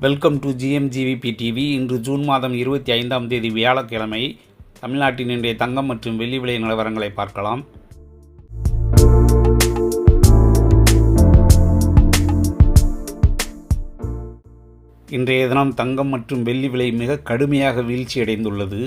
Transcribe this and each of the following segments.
Welcome to GMGVP TV. இன்று June மாதம் 25ஆம் தேதி வியாழக்கிழமை. தமிழ்நாட்டின் இன்றைய தங்கம் மற்றும் வெள்ளி விலை நிலவரங்களை பார்க்கலாம். இன்றைய தினம் தங்கம் மற்றும் வெள்ளி விலை மிக கடுமையாக வீழ்ச்சியடைந்துள்ளது.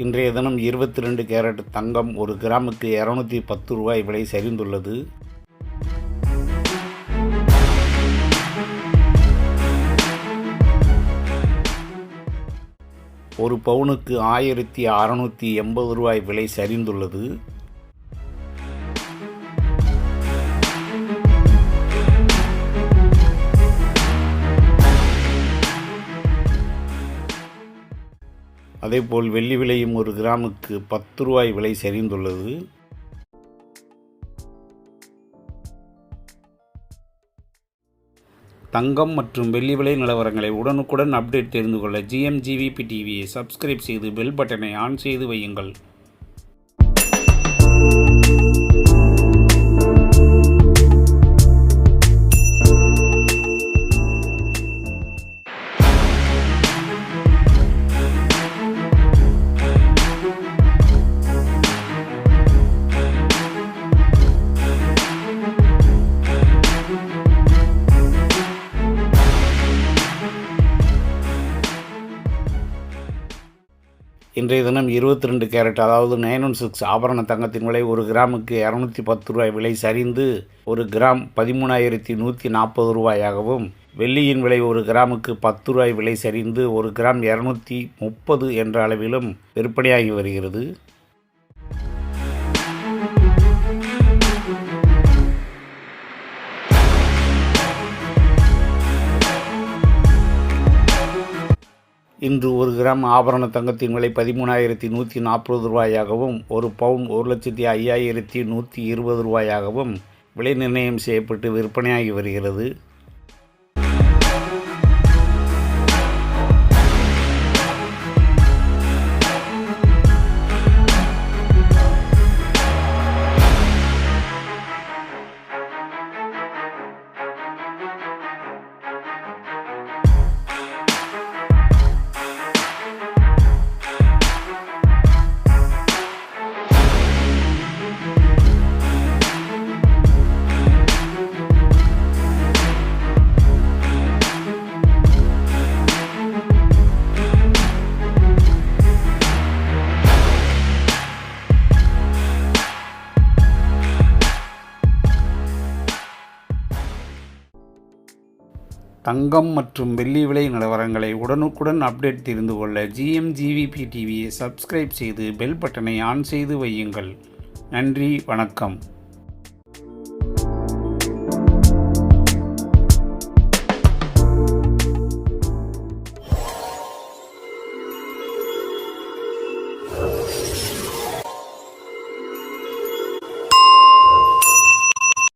இன்றைய தினம் 22 கேரட் தங்கம் ஒரு கிராமுக்கு 210 ரூபாய் விலை சரிந்துள்ளது. ஒரு பவுனுக்கு 1680 ரூபாய் விலை சரிந்துள்ளது. அதேபோல் வெள்ளி விலையும் ஒரு கிராமுக்கு 10 ரூபாய் விலை சரிந்துள்ளது. தங்கம் மற்றும் வெள்ளி விலை நிலவரங்களை உடனுக்குடன் அப்டேட் தெரிந்து கொள்ள GMGVP டிவியை சப்ஸ்கிரைப் செய்து பெல் பட்டனை ஆன் செய்து வையுங்கள். இன்றைய தினம் 22 கேரட் அதாவது 916 ஆபரண தங்கத்தின் விலை ஒரு கிராமுக்கு 210 ரூபாய் விலை சரிந்து ஒரு கிராம் 13,140 ரூபாயாகவும், வெள்ளியின் விலை ஒரு கிராமுக்கு 10 ரூபாய் விலை சரிந்து ஒரு கிராம் 230 என்ற அளவிலும் விற்பனையாகி வருகிறது. இன்று ஒரு கிராம் ஆபரண தங்கத்தின் விலை 13,140 ரூபாயாகவும், ஒரு பவுன் 1,05,120 ரூபாயாகவும் விலை நிர்ணயம் செய்யப்பட்டு விற்பனையாகி வருகிறது. தங்கம் மற்றும் வெள்ளி விலை நிலவரங்களை உடனுக்குடன் அப்டேட் தெரிந்து கொள்ள GMGVP டிவியை சப்ஸ்கிரைப் செய்து பெல் பட்டனை ஆன் செய்து வையுங்கள். நன்றி, வணக்கம்.